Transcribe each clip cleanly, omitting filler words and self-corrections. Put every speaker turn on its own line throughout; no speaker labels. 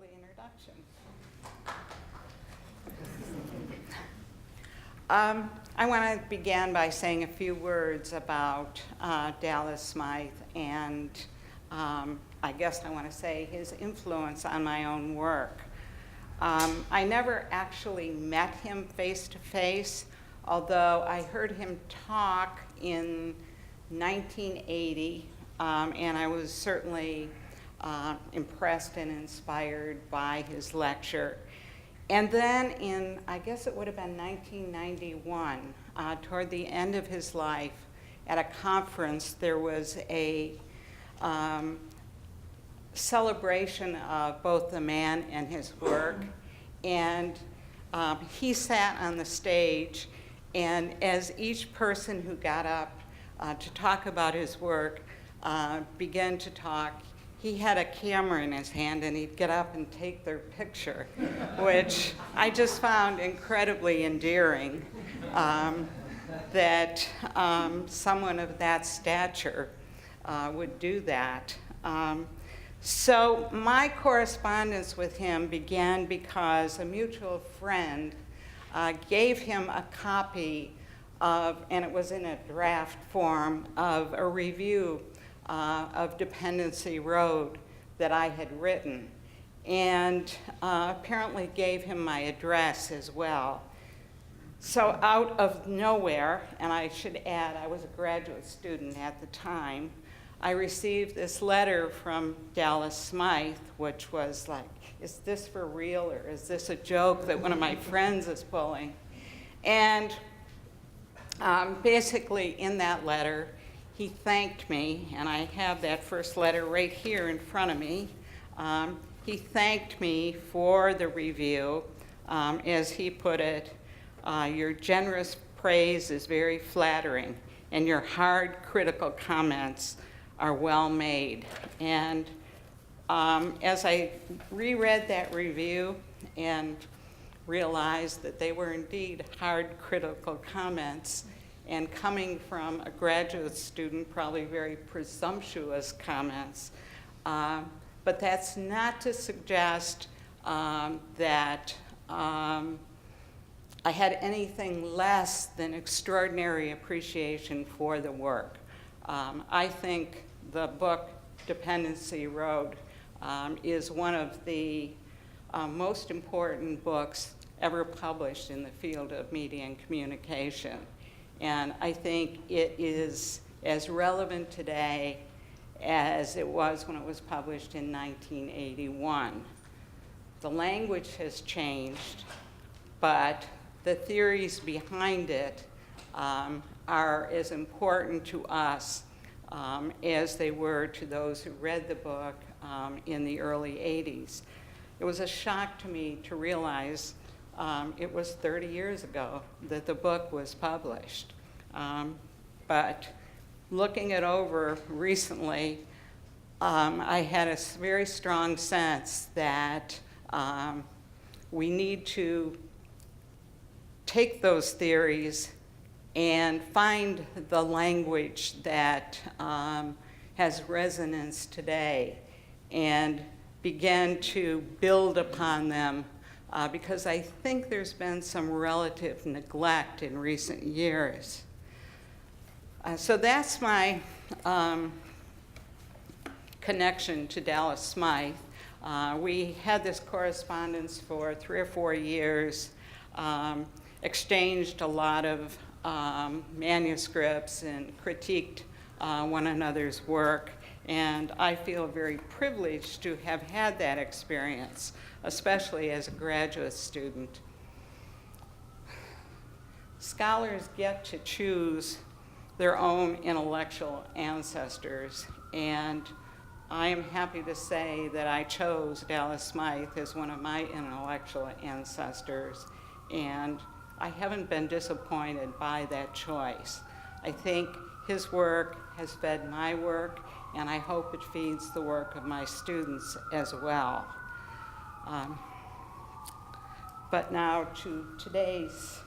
lovely introduction. I want to begin by saying a few words about Dallas Smythe, and I guess I want to say his influence on my own work. I never actually met him face to face, although I heard him talk in 1980, and I was certainly impressed and inspired by his lecture. And then in, I guess it would have been 1991, toward the end of his life, at a conference, there was a celebration of both the man and his work. And he sat on the stage, and as each person who got up to talk about his work began to talk, he had a camera in his hand, and he'd get up and take their picture, which I just found incredibly endearing, that someone of that stature would do that. So my correspondence with him began because a mutual friend gave him a copy of, and it was in a draft form, of a review of Dependency Road that I had written, and apparently gave him my address as well. So out of nowhere, and I should add I was a graduate student at the time, I received this letter from Dallas Smythe, which was like, is this for real, or is this a joke that one of my friends is pulling? And basically in that letter, he thanked me, and I have that first letter right here in front of me. He thanked me for the review. As he put it, your generous praise is very flattering, and your hard, critical comments are well made. And as I reread that review and realized that they were indeed hard, critical comments, and coming from a graduate student, probably very presumptuous comments. But that's not to suggest that I had anything less than extraordinary appreciation for the work. I think the book Dependency Road is one of the most important books ever published in the field of media and communication. And I think it is as relevant today as it was when it was published in 1981. The language has changed, but the theories behind it are as important to us as they were to those who read the book in the early 80s. It was a shock to me to realize it was 30 years ago that the book was published. But looking it over recently, I had a very strong sense that we need to take those theories and find the language that has resonance today and begin to build upon them, because I think there's been some relative neglect in recent years. So that's my connection to Dallas Smythe. We had this correspondence for 3 or 4 years, exchanged a lot of manuscripts and critiqued one another's work. And I feel very privileged to have had that experience, especially as a graduate student. Scholars get to choose their own intellectual ancestors, and I am happy to say that I chose Dallas Smythe as one of my intellectual ancestors, and I haven't been disappointed by that choice. I think his work has fed my work, and I hope it feeds the work of my students as well. But now to today's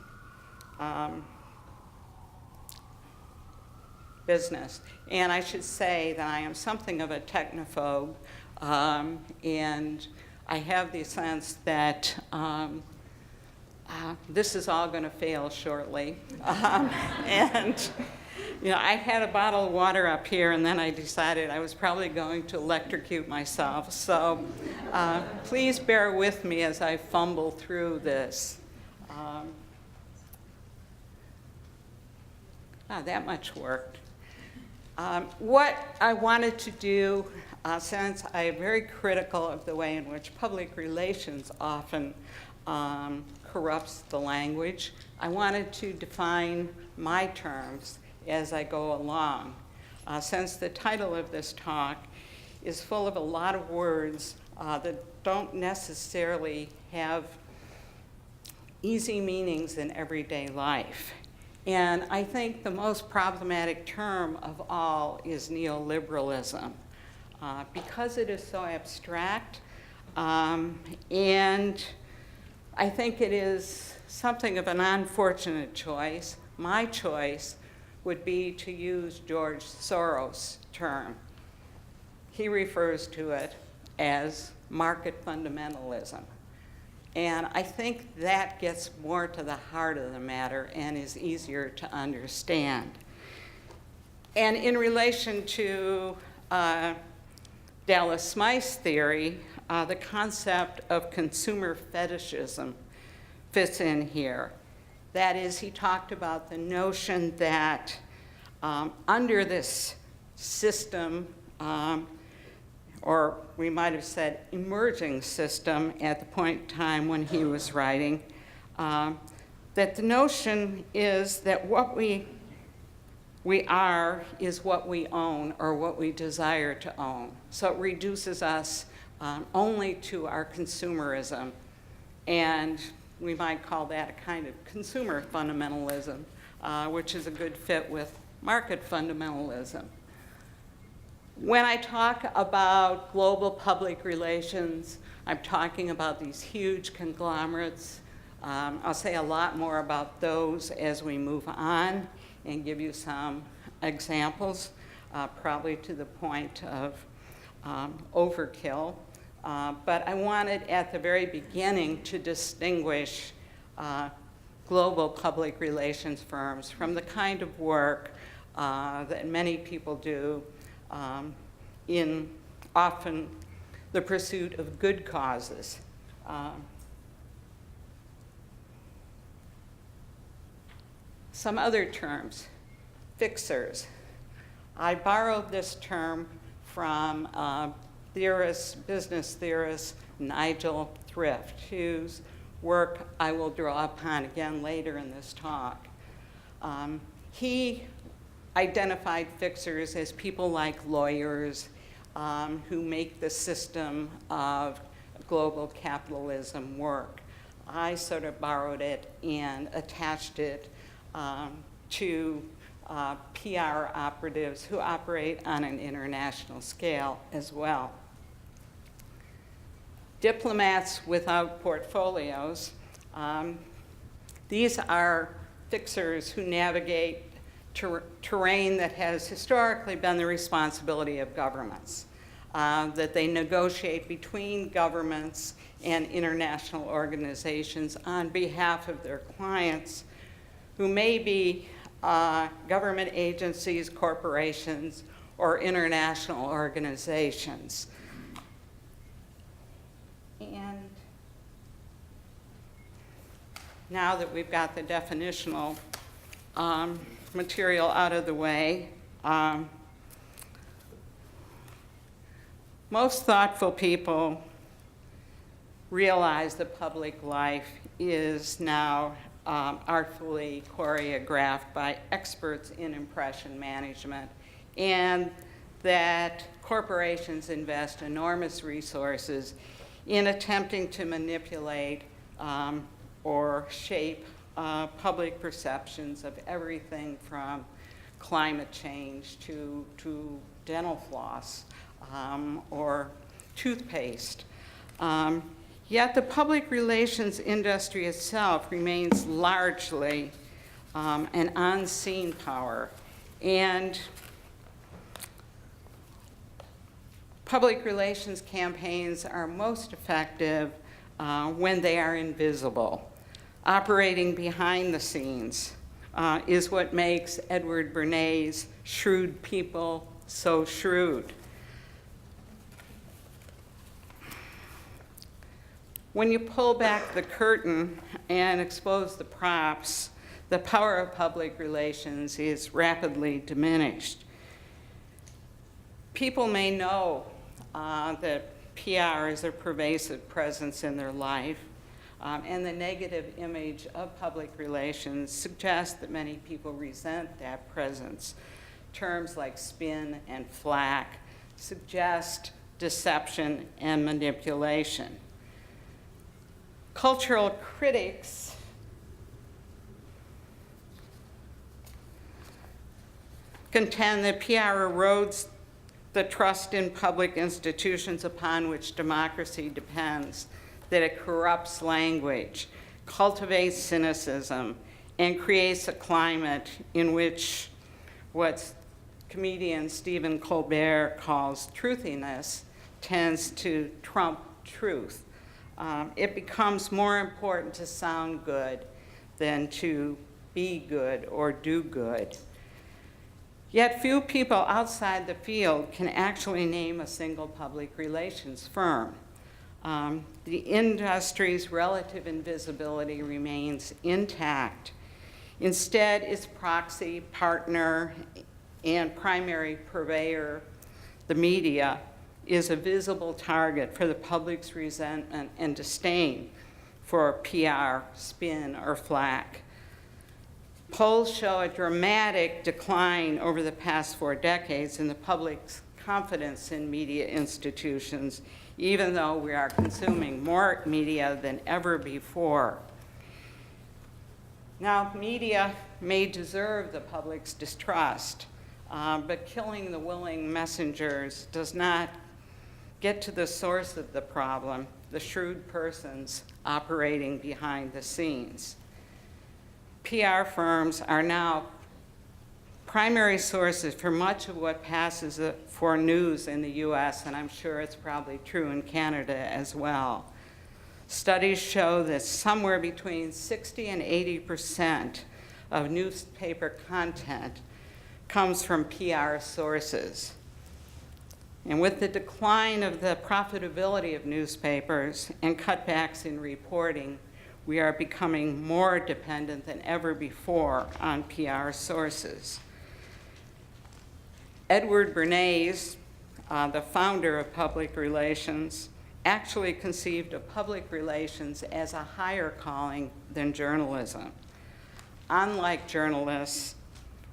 business. And I should say that I am something of a technophobe, and I have the sense that this is all going to fail shortly. And you know, I had a bottle of water up here, and then I decided I was probably going to electrocute myself. So please bear with me as I fumble through this. That much worked. What I wanted to do, since I am very critical of the way in which public relations often corrupts the language, I wanted to define my terms as I go along. Since the title of this talk is full of a lot of words that don't necessarily have easy meanings in everyday life. And I think the most problematic term of all is neoliberalism, because it is so abstract, and I think it is something of an unfortunate choice. My choice would be to use George Soros' term. He refers to it as market fundamentalism. And I think that gets more to the heart of the matter and is easier to understand. And in relation to Dallas Smythe's theory, the concept of consumer fetishism fits in here. That is, he talked about the notion that under this system, or we might have said emerging system at the point in time when he was writing, that the notion is that what we are is what we own or what we desire to own. So it reduces us only to our consumerism, and we might call that a kind of consumer fundamentalism, which is a good fit with market fundamentalism. When I talk about global public relations, I'm talking about these huge conglomerates. I'll say a lot more about those as we move on and give you some examples, probably to the point of overkill. But I wanted at the very beginning to distinguish global public relations firms from the kind of work that many people do in often the pursuit of good causes. Some other terms, fixers. I borrowed this term from business theorist Nigel Thrift, whose work I will draw upon again later in this talk. He identified fixers as people like lawyers who make the system of global capitalism work. I sort of borrowed it and attached it to PR operatives who operate on an international scale as well. Diplomats without portfolios. These are fixers who navigate terrain that has historically been the responsibility of governments, that they negotiate between governments and international organizations on behalf of their clients, who may be government agencies, corporations, or international organizations. And now that we've got the definitional material out of the way, most thoughtful people realize that public life is now artfully choreographed by experts in impression management, and that corporations invest enormous resources in attempting to manipulate or shape public perceptions of everything from climate change to dental floss or toothpaste. Yet the public relations industry itself remains largely an unseen power. And Public relations campaigns are most effective when they are invisible. Operating behind the scenes is what makes Edward Bernays' shrewd people so shrewd. When you pull back the curtain and expose the props, the power of public relations is rapidly diminished. People may know that PR is a pervasive presence in their life, and the negative image of public relations suggests that many people resent that presence. Terms like spin and flack suggest deception and manipulation. Cultural critics contend that PR erodes the trust in public institutions upon which democracy depends, that it corrupts language, cultivates cynicism, and creates a climate in which what comedian Stephen Colbert calls truthiness tends to trump truth. It becomes more important to sound good than to be good or do good. Yet few people outside the field can actually name a single public relations firm. The industry's relative invisibility remains intact. Instead, its proxy, partner, and primary purveyor, the media, is a visible target for the public's resentment and disdain for PR, spin, or flack. Polls show a dramatic decline over the past 4 decades in the public's confidence in media institutions, even though we are consuming more media than ever before. Now, media may deserve the public's distrust, but killing the willing messengers does not get to the source of the problem, the shrewd persons operating behind the scenes. PR firms are now primary sources for much of what passes for news in the US, and I'm sure it's probably true in Canada as well. Studies show that somewhere between 60 and 80% of newspaper content comes from PR sources. And with the decline of the profitability of newspapers and cutbacks in reporting, we are becoming more dependent than ever before on PR sources. Edward Bernays, the founder of public relations, actually conceived of public relations as a higher calling than journalism. Unlike journalists,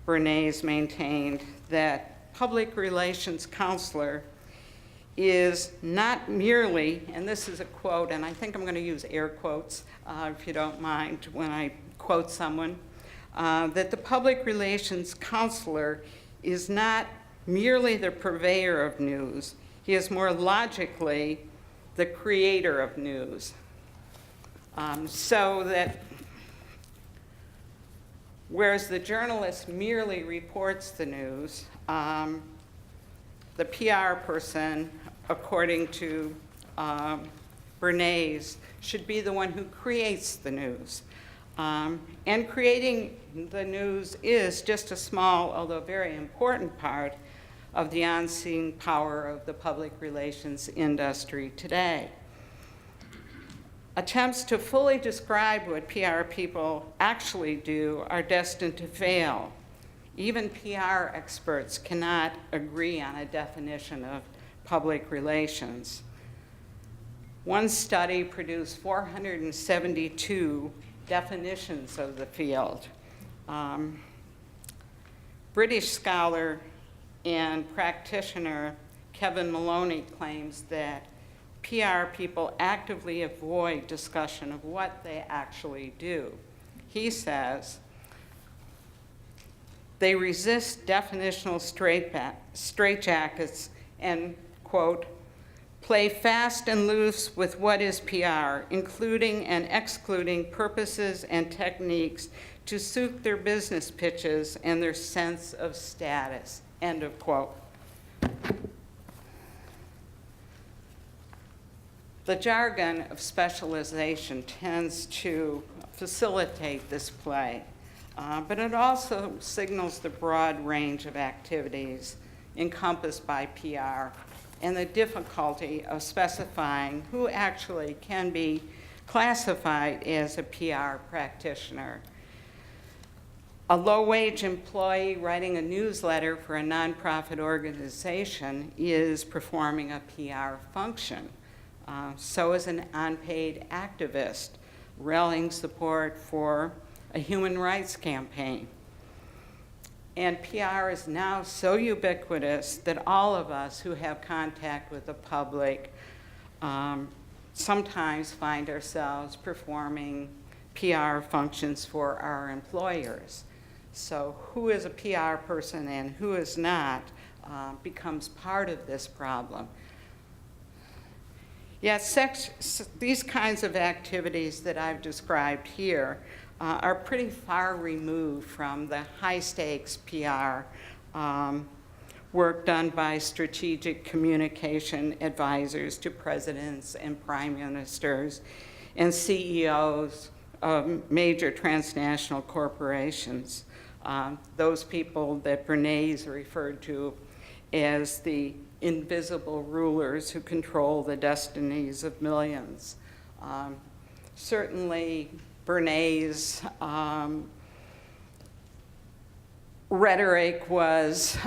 Bernays maintained that public relations counselor is not merely, and this is a quote, and I think I'm going to use air quotes if you don't mind when I quote someone, that the public relations counselor is not merely the purveyor of news, he is more logically the creator of news. So that whereas the journalist merely reports the news, the PR person, according to Bernays, should be the one who creates the news. And creating the news is just a small, although very important part of the unseen power of the public relations industry today. Attempts to fully describe what PR people actually do are destined to fail. Even PR experts cannot agree on a definition of public relations. One study produced 472 definitions of the field. British scholar and practitioner Kevin Maloney claims that PR people actively avoid discussion of what they actually do. He says, they resist definitional straitjackets and, quote, play fast and loose with what is PR, including and excluding purposes and techniques to suit their business pitches and their sense of status, end of quote. The jargon of specialization tends to facilitate this play, but it also signals the broad range of activities encompassed by PR and the difficulty of specifying who actually can be classified as a PR practitioner. A low-wage employee writing a newsletter for a nonprofit organization is performing a PR function. So is an unpaid activist rallying support for a human rights campaign. And PR is now so ubiquitous that all of us who have contact with the public sometimes find ourselves performing PR functions for our employers. So who is a PR person and who is not becomes part of this problem. Yet these kinds of activities that I've described here are pretty far removed from the high-stakes PR work done by strategic communication advisors to presidents and prime ministers and CEOs of major transnational corporations. Those people that Bernays referred to as the invisible rulers who control the destinies of millions. Certainly, Bernays' rhetoric was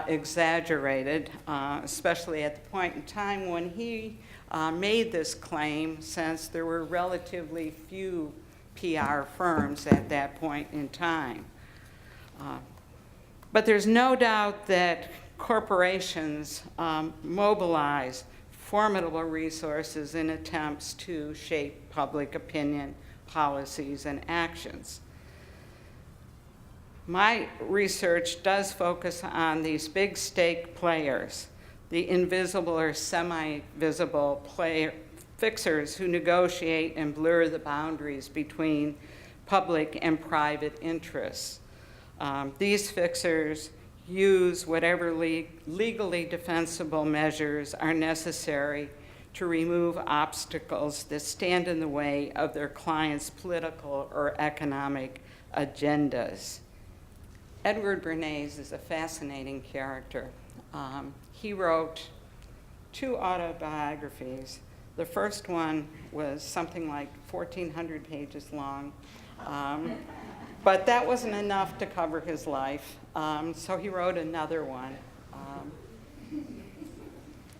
exaggerated, especially at the point in time when he made this claim, since there were relatively few PR firms at that point in time. But there's no doubt that corporations mobilize formidable resources in attempts to shape public opinion, policies, and actions. My research does focus on these big stake players, the invisible or semi-visible fixers who negotiate and blur the boundaries between public and private interests. These fixers use whatever legally defensible measures are necessary to remove obstacles that stand in the way of their clients' political or economic agendas. Edward Bernays is a fascinating character. He wrote 2 autobiographies. The first one was something like 1,400 pages long. But that wasn't enough to cover his life, so he wrote another one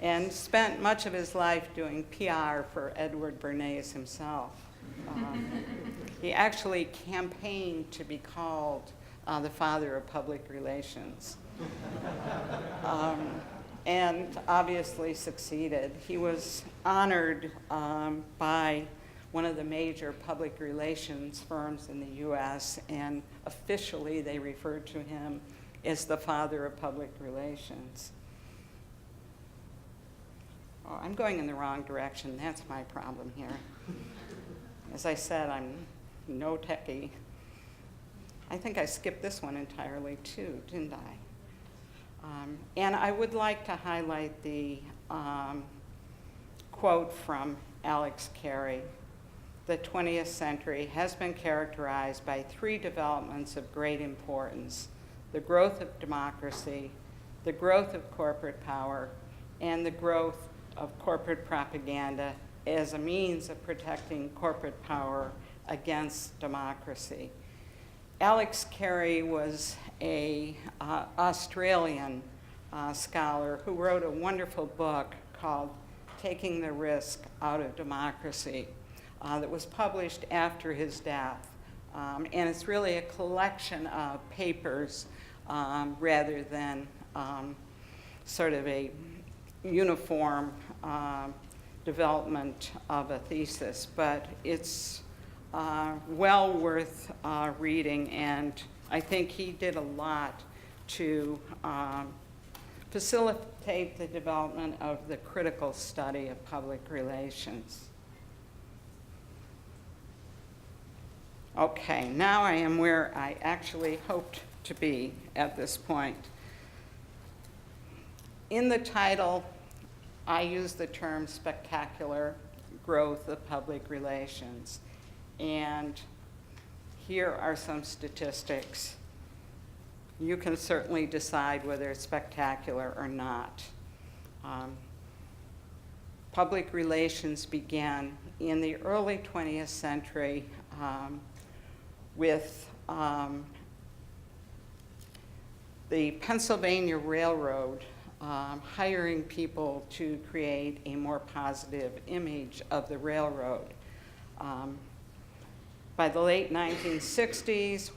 and spent much of his life doing PR for Edward Bernays himself. He actually campaigned to be called the father of public relations, and obviously succeeded. He was honored by one of the major public relations firms in the US, and officially they referred to him as the father of public relations. Oh, I'm going in the wrong direction. That's my problem here. As I said, I'm no techie. I think I skipped this one entirely too, didn't I? And I would like to highlight the quote from Alex Carey. The 20th century has been characterized by 3 developments of great importance: the growth of democracy, the growth of corporate power, and the growth of corporate propaganda as a means of protecting corporate power against democracy. Alex Carey was an Australian scholar who wrote a wonderful book called Taking the Risk Out of Democracy that was published after his death. And it's really a collection of papers rather than sort of a uniform development of a thesis, but it's well worth reading, and I think he did a lot to facilitate the development of the critical study of public relations. Okay, now I am where I actually hoped to be at this point. In the title, I use the term spectacular growth of public relations. And here are some statistics. You can certainly decide whether it's spectacular or not. Public relations began in the early 20th century with the Pennsylvania Railroad hiring people to create a more positive image of the railroad. By the late 1960s,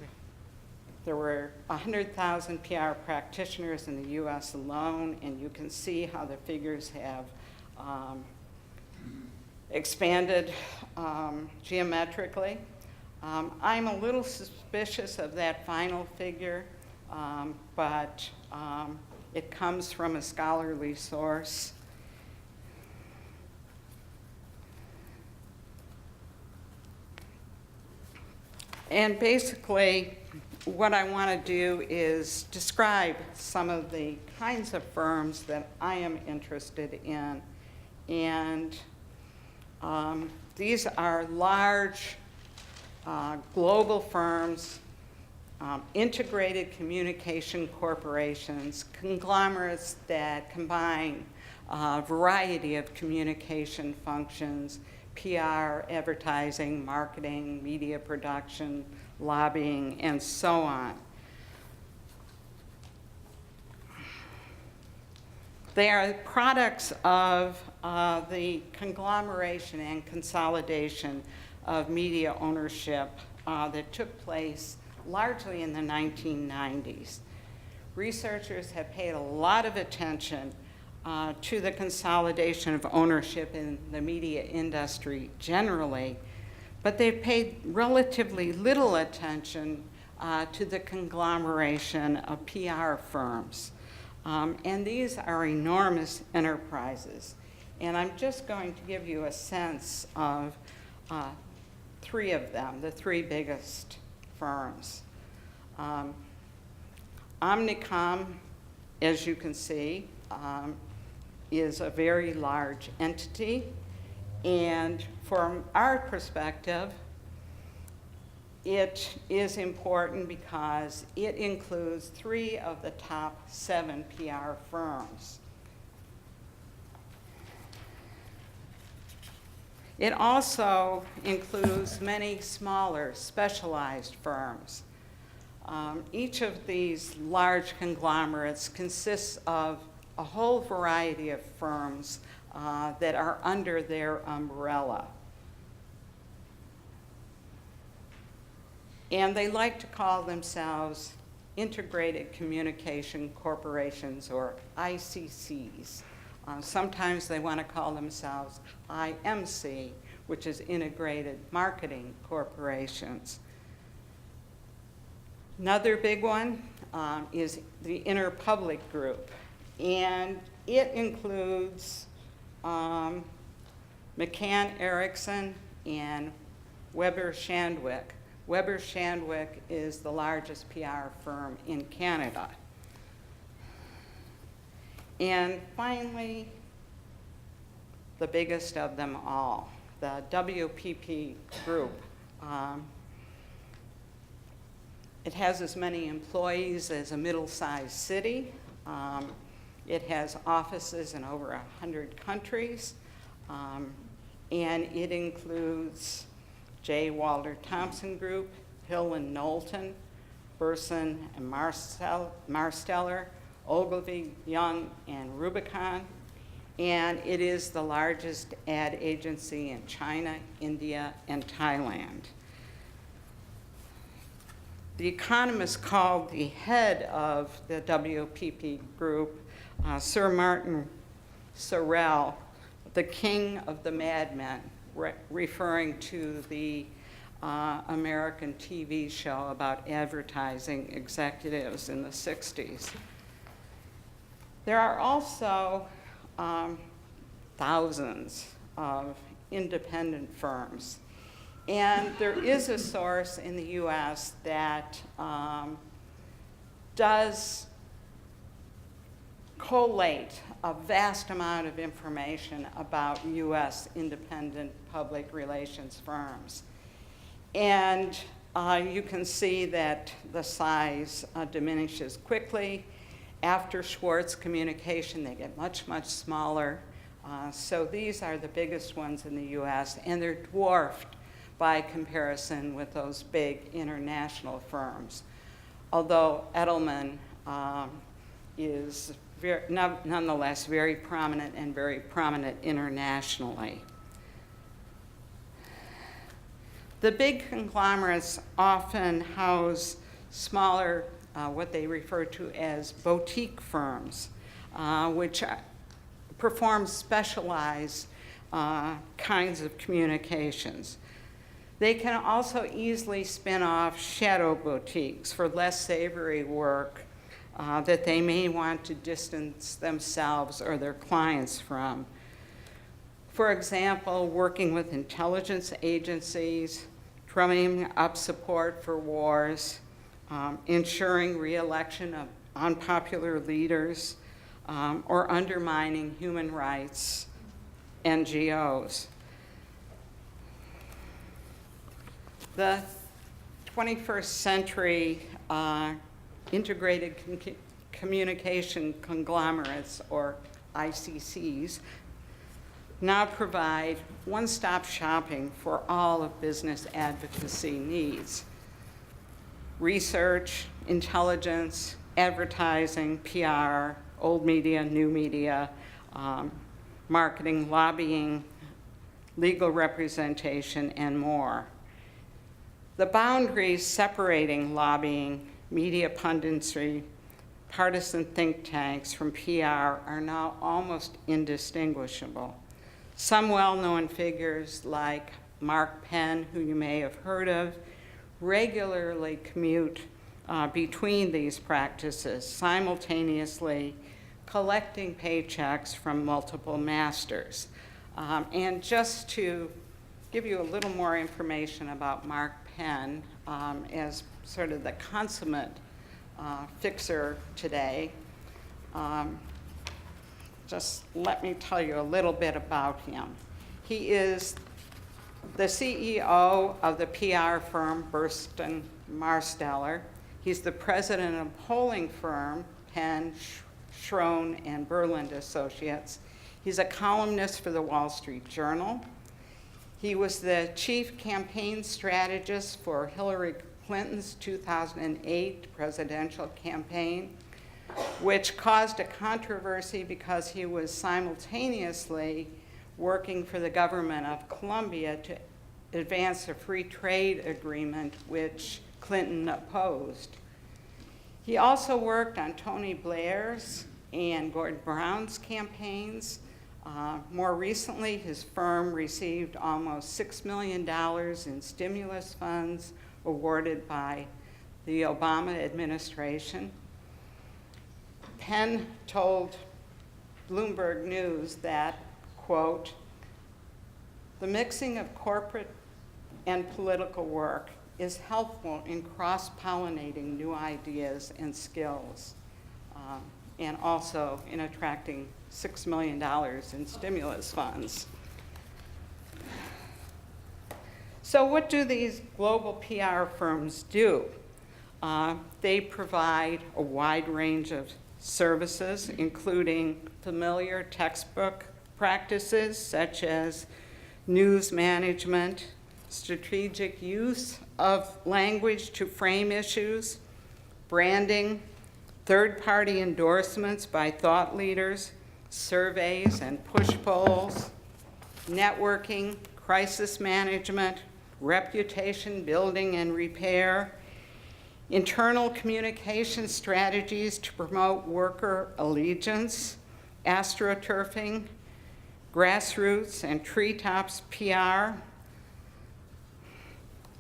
there were 100,000 PR practitioners in the US alone, and you can see how the figures have expanded geometrically. I'm a little suspicious of that final figure, but it comes from a scholarly source. And basically, what I want to do is describe some of the kinds of firms that I am interested in. And these are large global firms, integrated communication corporations, conglomerates that combine a variety of communication functions, PR, advertising, marketing, media production, lobbying, and so on. They are products of the conglomeration and consolidation of media ownership that took place largely in the 1990s. Researchers have paid a lot of attention to the consolidation of ownership in the media industry generally, but they've paid relatively little attention to the conglomeration of PR firms. And these are enormous enterprises. And I'm just going to give you a sense of three of them, the three biggest firms. Omnicom, as you can see, is a very large entity. And from our perspective, it is important because it includes 3 of the top 7 PR firms. It also includes many smaller, specialized firms. Each of these large conglomerates consists of a whole variety of firms that are under their umbrella. And they like to call themselves Integrated Communication Corporations, or ICCs. Sometimes they want to call themselves IMC, which is Integrated Marketing Corporations. Another big one is the Interpublic Group, and it includes McCann Erickson and Weber Shandwick. Weber Shandwick is the largest PR firm in Canada. And finally, the biggest of them all, the WPP Group. It has as many employees as a middle-sized city. It has offices in over 100 countries. And it includes J. Walter Thompson Group, Hill and Knowlton, Burson and Marsteller, Ogilvy, Young, and Rubicon. And it is the largest ad agency in China, India, and Thailand. The Economist called the head of the WPP Group, Sir Martin Sorrell, the king of the madmen, referring to the American TV show about advertising executives in the 60s. There are also thousands of independent firms. And there is a source in the US that does collate a vast amount of information about U.S. independent public relations firms. And you can see that the size diminishes quickly. After Schwartz Communication, they get much, much smaller. So these are the biggest ones in the US, and they're dwarfed by comparison with those big international firms. Although Edelman is nonetheless very prominent and very prominent internationally. The big conglomerates often house smaller, what they refer to as boutique firms, which perform specialized kinds of communications. They can also easily spin off shadow boutiques for less savory work that they may want to distance themselves or their clients from. For example, working with intelligence agencies, drumming up support for wars, ensuring re-election of unpopular leaders, or undermining human rights NGOs. The 21st century integrated communication conglomerates, or ICCs, now provide one-stop shopping for all of business advocacy needs. Research, intelligence, advertising, PR, old media, new media, marketing, lobbying, legal representation, and more. The boundaries separating lobbying, media punditry, partisan think tanks from PR are now almost indistinguishable. Some well-known figures like Mark Penn, who you may have heard of, regularly commute between these practices, simultaneously collecting paychecks from multiple masters. And just to give you a little more information about Mark Penn as sort of the consummate fixer today, just let me tell you a little bit about him. He is the CEO of the PR firm Burstyn Marsteller. He's the president of polling firm Penn, Schroen, and Berland Associates. He's a columnist for the Wall Street Journal. He was the chief campaign strategist for Hillary Clinton's 2008 presidential campaign, which caused a controversy because he was simultaneously working for the government of Colombia to advance a free trade agreement, which Clinton opposed. He also worked on Tony Blair's and Gordon Brown's campaigns. More recently, his firm received almost $6 million in stimulus funds awarded by the Obama administration. Penn told Bloomberg News that, quote, "The mixing of corporate and political work is helpful in cross-pollinating new ideas and skills, and also in attracting $6 million in stimulus funds." So what do these global PR firms do? They provide a wide range of services, including familiar textbook practices such as news management, strategic use of language to frame issues, branding, third-party endorsements by thought leaders, surveys and push polls, networking, crisis management, reputation building and repair, internal communication strategies to promote worker allegiance, astroturfing, grassroots and treetops PR.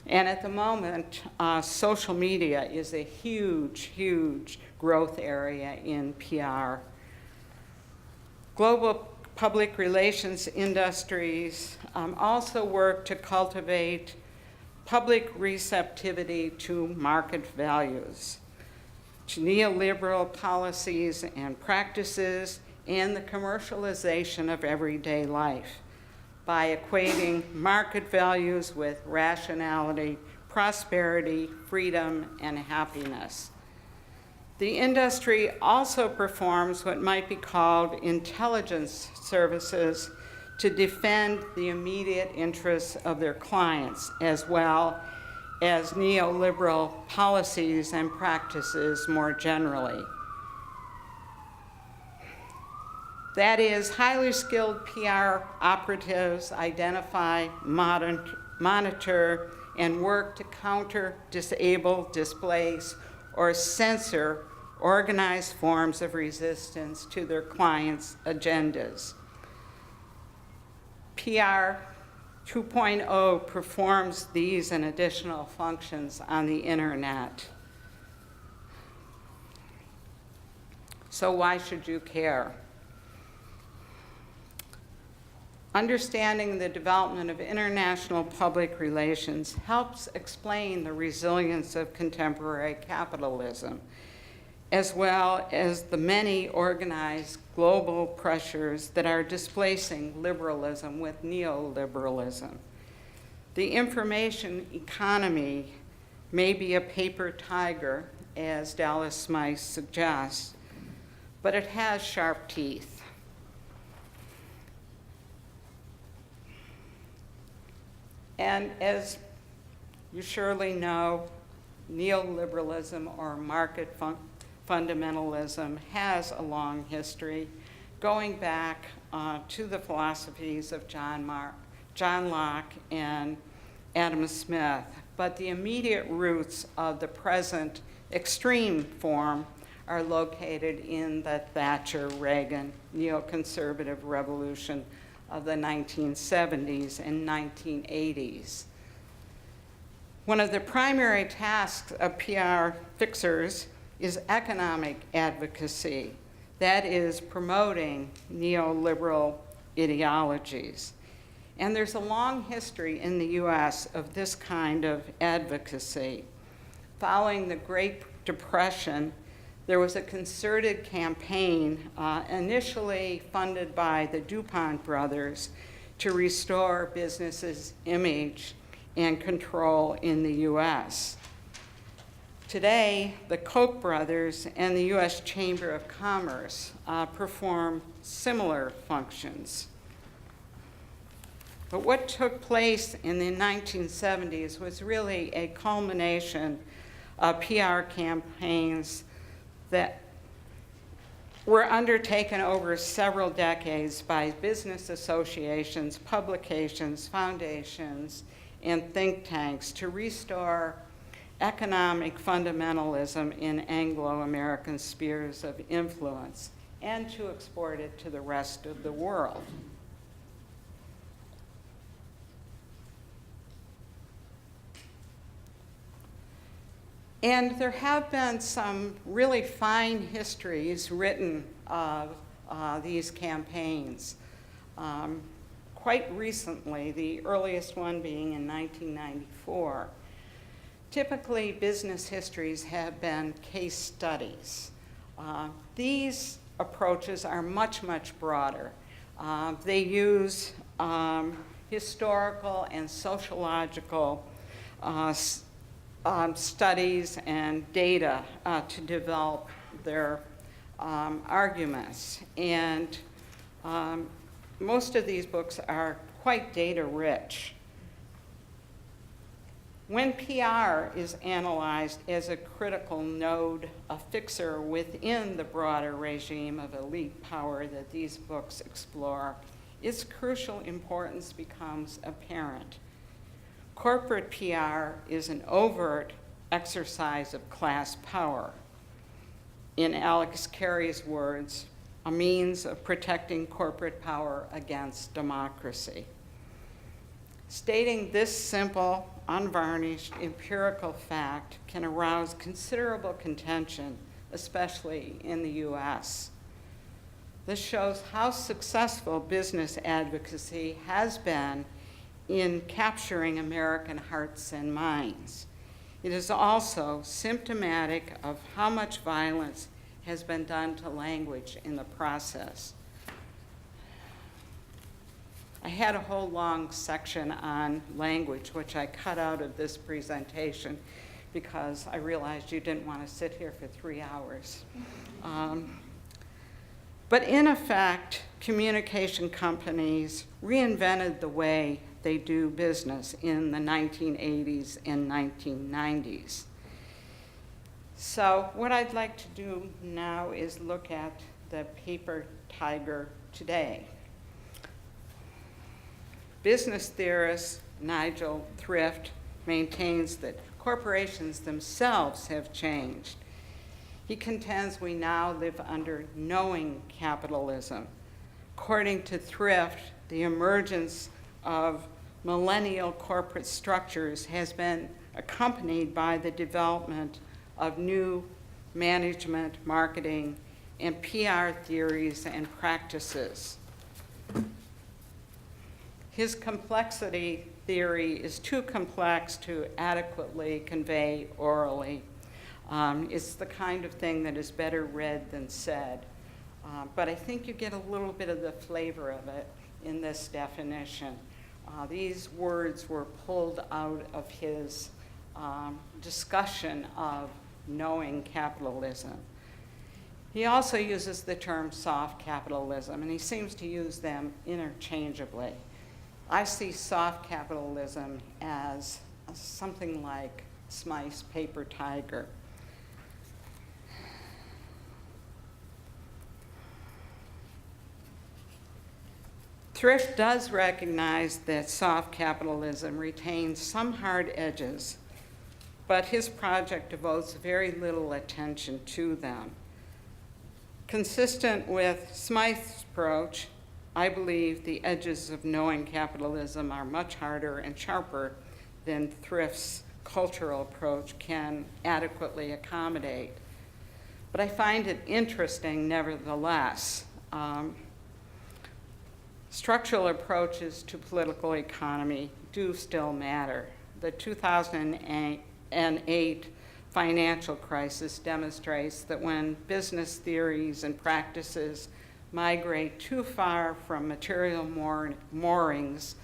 And at the moment, social media is a huge, huge growth area in PR. Global public relations industries also work to cultivate public receptivity to market values. to neoliberal policies and practices and the commercialization of everyday life by equating market values with rationality, prosperity, freedom, and happiness. The industry also performs what might be called intelligence services to defend the immediate interests of their clients, as well as neoliberal policies and practices more generally. That is, highly skilled PR operatives identify, monitor, and work to counter, disable, displace, or censor organized forms of resistance to their clients' agendas. PR 2.0 performs these and additional functions on the internet. So why should you care? Understanding the development of international public relations helps explain the resilience of contemporary capitalism, as well as the many organized global pressures that are displacing liberalism with neoliberalism. The information economy may be a paper tiger, as Dallas Smythe suggests, but it has sharp teeth. And as you surely know, neoliberalism or market fundamentalism has a long history, going back to the philosophies of John Locke and Adam Smith. But the immediate roots of the present extreme form are located in the Thatcher-Reagan neoconservative revolution of the 1970s and 1980s. One of the primary tasks of PR fixers is economic advocacy, that is, promoting neoliberal ideologies. And there's a long history in the US of this kind of advocacy. Following the Great Depression, there was a concerted campaign initially funded by the DuPont brothers to restore businesses' image and control in the US. Today, the Koch brothers and the US Chamber of Commerce perform similar functions. But what took place in the 1970s was really a culmination of PR campaigns that were undertaken over several decades by business associations, publications, foundations, and think tanks to restore economic fundamentalism in Anglo-American spheres of influence and to export it to the rest of the world. And there have been some really fine histories written of these campaigns. Quite recently, the earliest one being in 1994. Typically, business histories have been case studies. These approaches are much, much broader. They use historical and sociological studies and data to develop their arguments. And most of these books are quite data rich. When PR is analyzed as a critical node, a fixer within the broader regime of elite power that these books explore, its crucial importance becomes apparent. Corporate PR is an overt exercise of class power. In Alex Carey's words, a means of protecting corporate power against democracy. Stating this simple, unvarnished, empirical fact can arouse considerable contention, especially in the US. This shows how successful business advocacy has been in capturing American hearts and minds. It is also symptomatic of how much violence has been done to language in the process. I had a whole long section on language, which I cut out of this presentation because I realized you didn't want to sit here for 3 hours. But in effect, communication companies reinvented the way they do business in the 1980s and 1990s. So what I'd like to do now is look at the paper tiger today. Business theorist Nigel Thrift maintains that corporations themselves have changed. He contends we now live under knowing capitalism. According to Thrift, the emergence of millennial corporate structures has been accompanied by the development of new management, marketing, and PR theories and practices. His complexity theory is too complex to adequately convey orally. It's the kind of thing that is better read than said. But I think you get a little bit of the flavor of it in this definition. These words were pulled out of his discussion of knowing capitalism. He also uses the term soft capitalism, and he seems to use them interchangeably. I see soft capitalism as something like Smythe's paper tiger. Thrift does recognize that soft capitalism retains some hard edges, but his project devotes very little attention to them. Consistent with Smythe's approach, I believe the edges of knowing capitalism are much harder and sharper than Thrift's cultural approach can adequately accommodate. But I find it interesting nevertheless. Structural approaches to political economy do still matter. The 2008 financial crisis demonstrates that when business theories and practices migrate too far from material moorings,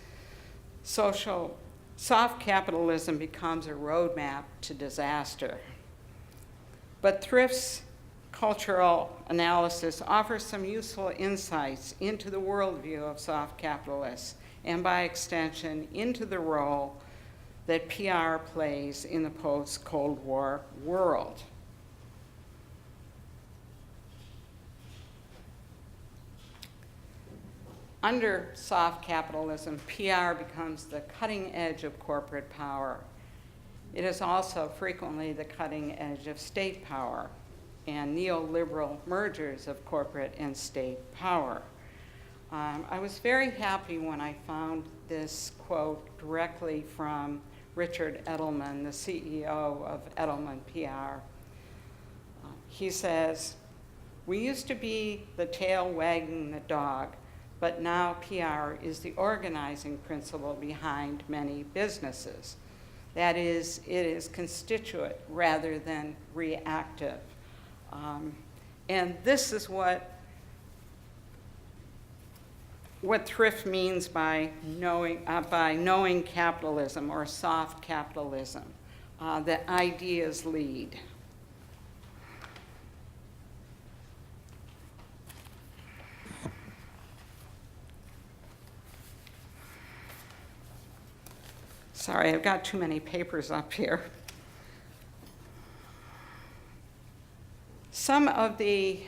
soft capitalism becomes a roadmap to disaster. But Thrift's cultural analysis offers some useful insights into the worldview of soft capitalists, and by extension, into the role that PR plays in the post-Cold War world. Under soft capitalism, PR becomes the cutting edge of corporate power. It is also frequently the cutting edge of state power and neoliberal mergers of corporate and state power. I was very happy when I found this quote directly from Richard Edelman, the CEO of Edelman PR. He says, "We used to be the tail wagging the dog, but now PR is the organizing principle behind many businesses. That is, it is constituent rather than reactive." And this is what Thrift means by knowing capitalism or soft capitalism, that ideas lead. Sorry, I've got too many papers up here. Some of the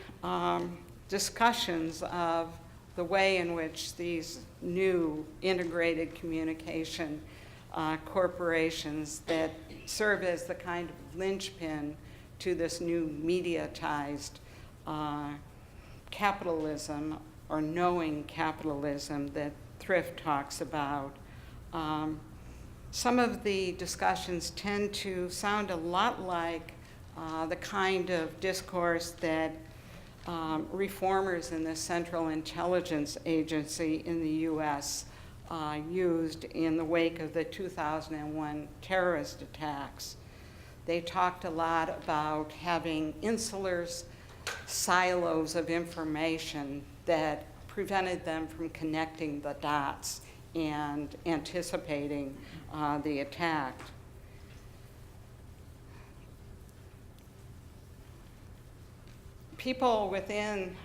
discussions of the way in which these new integrated communication corporations that serve as the kind of linchpin to this new mediatized capitalism or knowing capitalism that Thrift talks about. Some of the discussions tend to sound a lot like the kind of discourse that reformers in the Central Intelligence Agency in the US used in the wake of the 2001 terrorist attacks. They talked a lot about having insular silos of information that prevented them from connecting the dots and anticipating the attack. People within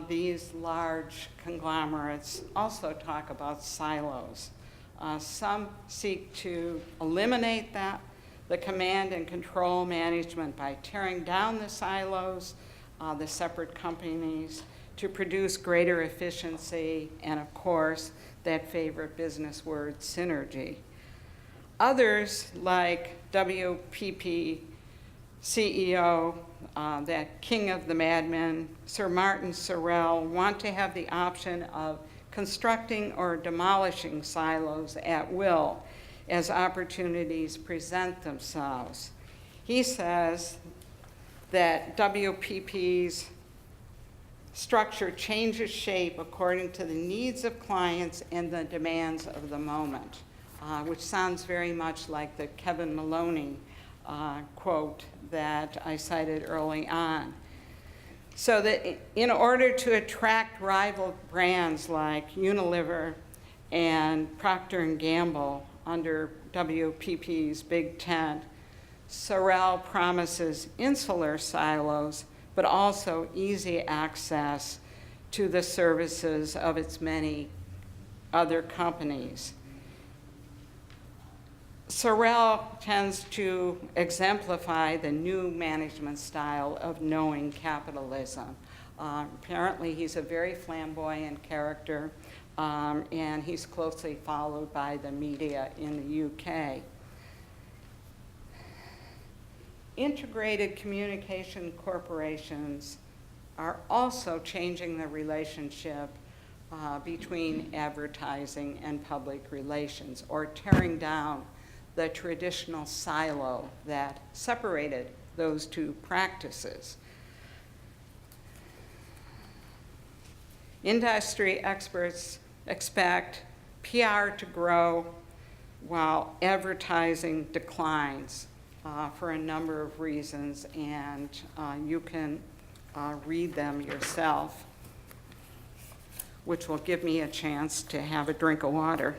these large conglomerates also talk about silos. Some seek to eliminate the command and control management by tearing down the silos, the separate companies, to produce greater efficiency and, of course, that favorite business word, synergy. Others, like WPP CEO, that king of the madmen, Sir Martin Sorrell, want to have the option of constructing or demolishing silos at will as opportunities present themselves. He says that WPP's structure changes shape according to the needs of clients and the demands of the moment, which sounds very much like the Kevin Maloney quote that I cited early on. So that in order to attract rival brands like Unilever and Procter & Gamble under WPP's big tent, Sorrell promises insular silos, but also easy access to the services of its many other companies. Sorrell tends to exemplify the new management style of knowing capitalism. Apparently, he's a very flamboyant character, and he's closely followed by the media in the UK. Integrated communication corporations are also changing the relationship between advertising and public relations, or tearing down the traditional silo that separated those two practices. Industry experts expect PR to grow while advertising declines for a number of reasons, and you can read them yourself, which will give me a chance to have a drink of water.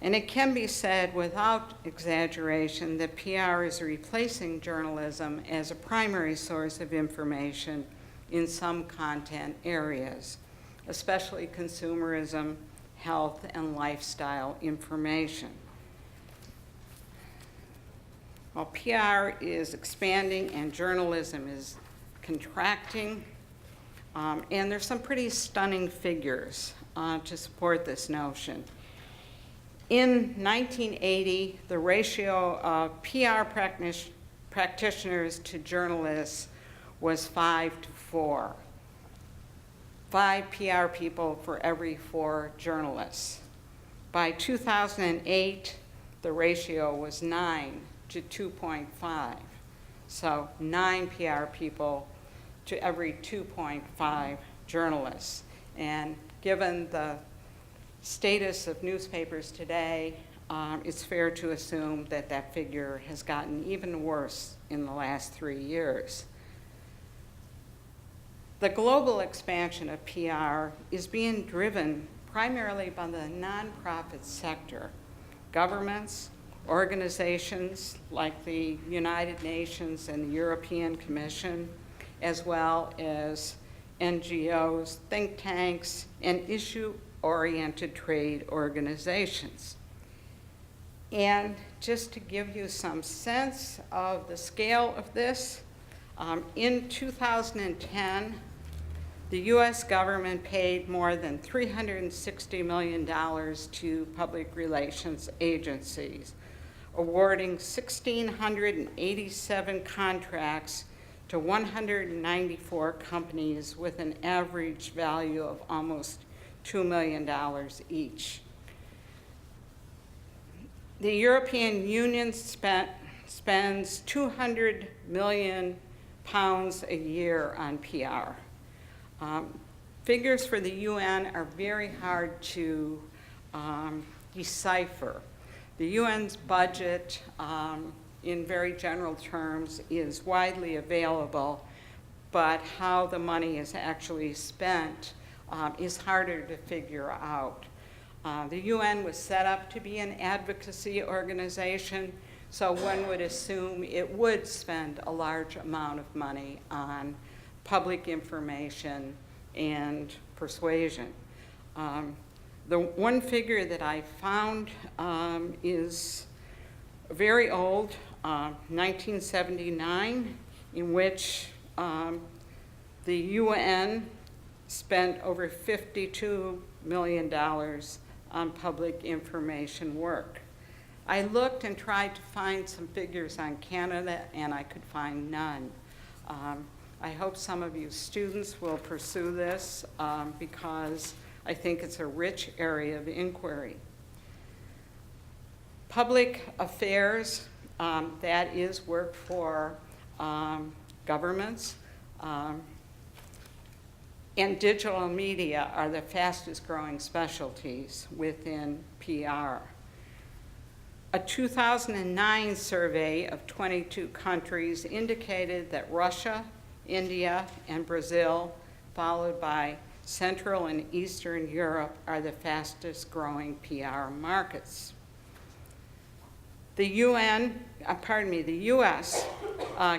And it can be said without exaggeration that PR is replacing journalism as a primary source of information in some content areas, especially consumerism, health, and lifestyle information. While PR is expanding and journalism is contracting, and there's some pretty stunning figures to support this notion. In 1980, the ratio of PR practitioners to journalists was 5 to 4. 5 PR people for every 4 journalists. By 2008, the ratio was 9 to 2.5. So 9 PR people to every 2.5 journalists. And given the status of newspapers today, it's fair to assume that that figure has gotten even worse in the last 3 years. The global expansion of PR is being driven primarily by the nonprofit sector. Governments, organizations like the United Nations and the European Commission, as well as NGOs, think tanks, and issue-oriented trade organizations. And just to give you some sense of the scale of this, in 2010, the US government paid more than $360 million to public relations agencies, awarding 1,687 contracts to 194 companies with an average value of almost $2 million each. The European Union spends 200 million pounds a year on PR. Figures for the UN are very hard to decipher. The UN's budget, in very general terms, is widely available, but how the money is actually spent is harder to figure out. The UN was set up to be an advocacy organization, so one would assume it would spend a large amount of money on public information and persuasion. The one figure that I found is very old, 1979, in which the UN spent over $52 million on public information work. I looked and tried to find some figures on Canada, and I could find none. I hope some of you students will pursue this because I think it's a rich area of inquiry. Public affairs, that is work for governments, and digital media are the fastest growing specialties within PR. A 2009 survey of 22 countries indicated that Russia, India, and Brazil, followed by Central and Eastern Europe, are the fastest growing PR markets. The US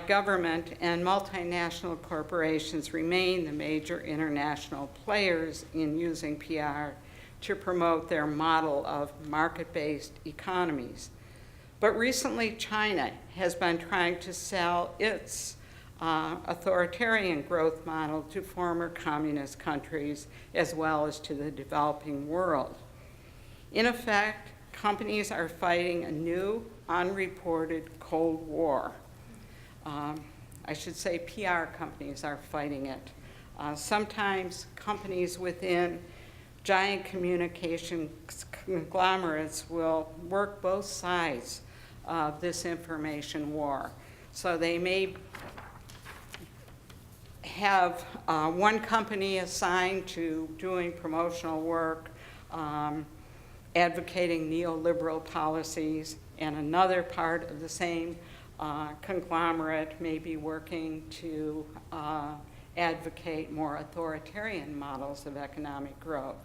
government and multinational corporations remain the major international players in using PR to promote their model of market-based economies. But recently, China has been trying to sell its authoritarian growth model to former communist countries as well as to the developing world. In effect, companies are fighting a new, unreported Cold War. I should say PR companies are fighting it. Sometimes companies within giant communication conglomerates will work both sides of this information war. So they may have one company assigned to doing promotional work, advocating neoliberal policies, and another part of the same conglomerate may be working to advocate more authoritarian models of economic growth.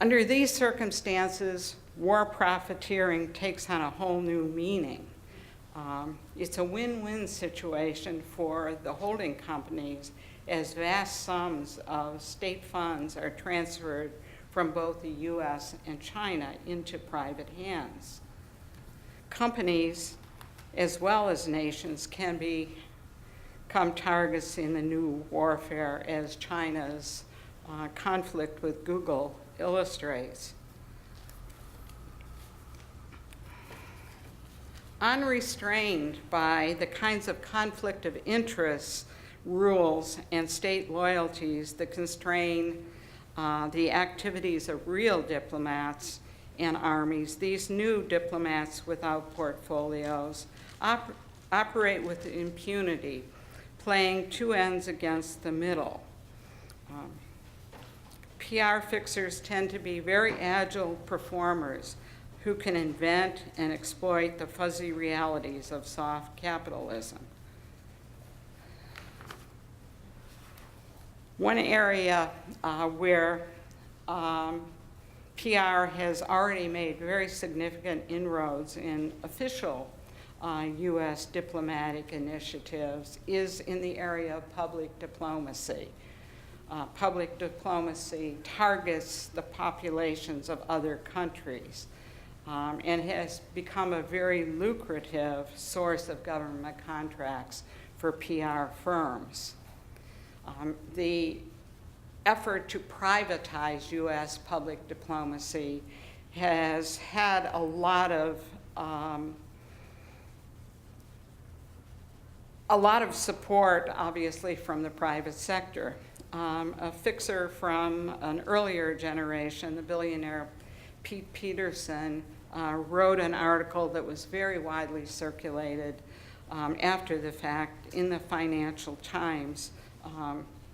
Under these circumstances, war profiteering takes on a whole new meaning. It's a win-win situation for the holding companies as vast sums of state funds are transferred from both the US and China into private hands. Companies, as well as nations, can become targets in the new warfare, as China's conflict with Google illustrates. Unrestrained by the kinds of conflict of interests, rules, and state loyalties that constrain the activities of real diplomats and armies, these new diplomats without portfolios operate with impunity, playing two ends against the middle. PR fixers tend to be very agile performers who can invent and exploit the fuzzy realities of soft capitalism. One area where PR has already made very significant inroads in official US diplomatic initiatives is in the area of public diplomacy. Public diplomacy targets the populations of other countries and has become a very lucrative source of government contracts for PR firms. The effort to privatize US public diplomacy has had a lot of support, obviously, from the private sector. A fixer from an earlier generation, the billionaire Pete Peterson, wrote an article that was very widely circulated after the fact in the Financial Times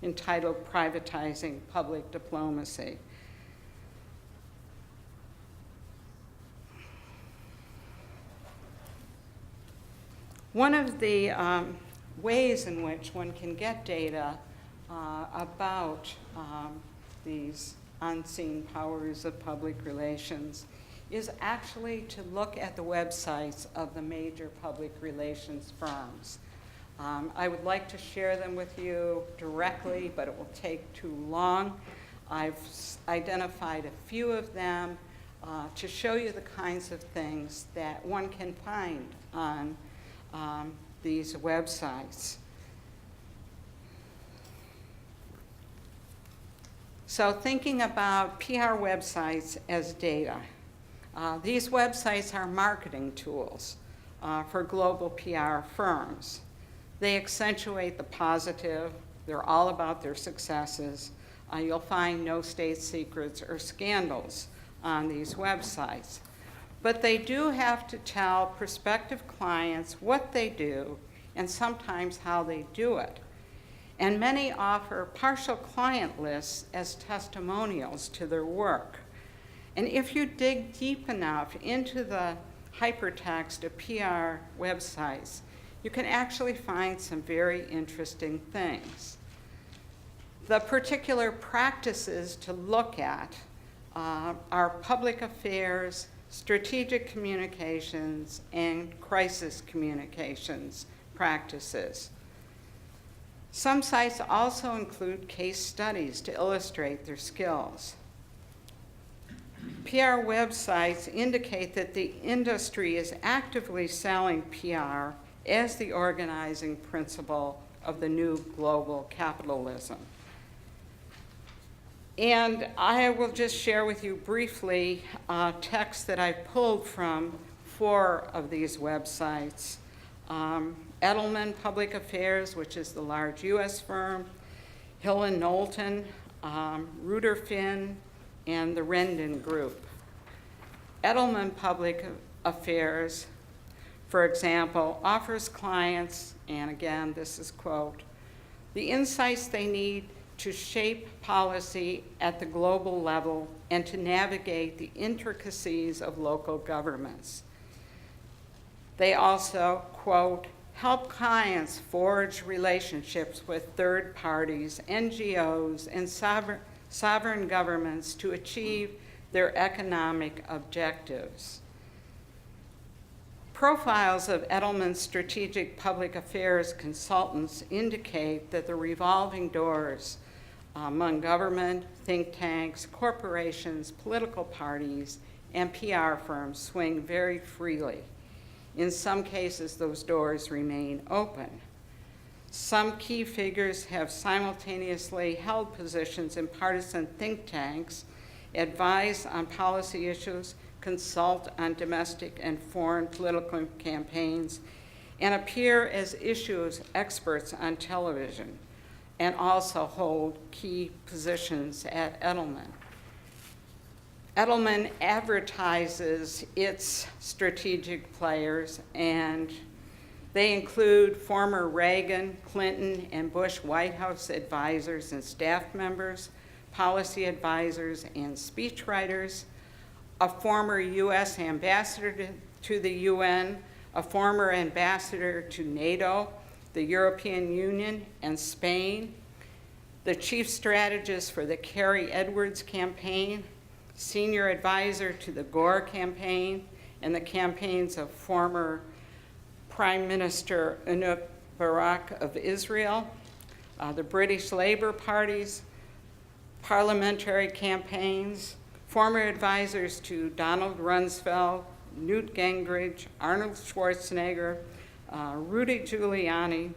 entitled "Privatizing Public Diplomacy." One of the ways in which one can get data about these unseen powers of public relations is actually to look at the websites of the major public relations firms. I would like to share them with you directly, but it will take too long. I've identified a few of them to show you the kinds of things that one can find on these websites. So thinking about PR websites as data, these websites are marketing tools for global PR firms. They accentuate the positive. They're all about their successes. You'll find no state secrets or scandals on these websites. But they do have to tell prospective clients what they do and sometimes how they do it. And many offer partial client lists as testimonials to their work. And if you dig deep enough into the hypertext of PR websites, you can actually find some very interesting things. The particular practices to look at are public affairs, strategic communications, and crisis communications practices. Some sites also include case studies to illustrate their skills. PR websites indicate that the industry is actively selling PR as the organizing principle of the new global capitalism. And I will just share with you briefly texts that I pulled from 4 of these websites. Edelman Public Affairs, which is the large US firm, Hill and Knowlton, Reuter Finn, and the Rendon Group. Edelman Public Affairs, for example, offers clients, and again, this is quote, the insights they need to shape policy at the global level and to navigate the intricacies of local governments. They also, quote, help clients forge relationships with third parties, NGOs, and sovereign governments to achieve their economic objectives. Profiles of Edelman's strategic public affairs consultants indicate that the revolving doors among government, think tanks, corporations, political parties, and PR firms swing very freely. In some cases, those doors remain open. Some key figures have simultaneously held positions in partisan think tanks, advise on policy issues, consult on domestic and foreign political campaigns, and appear as issues experts on television, and also hold key positions at Edelman. Edelman advertises its strategic players, and they include former Reagan, Clinton, and Bush White House advisors and staff members, policy advisors and speechwriters, a former US ambassador to the UN, a former ambassador to NATO, the European Union, and Spain, the chief strategist for the Kerry Edwards campaign, senior advisor to the Gore campaign, and the campaigns of former Prime Minister Ehud Barak of Israel, the British Labour Party's parliamentary campaigns, former advisors to Donald Rumsfeld, Newt Gingrich, Arnold Schwarzenegger, Rudy Giuliani,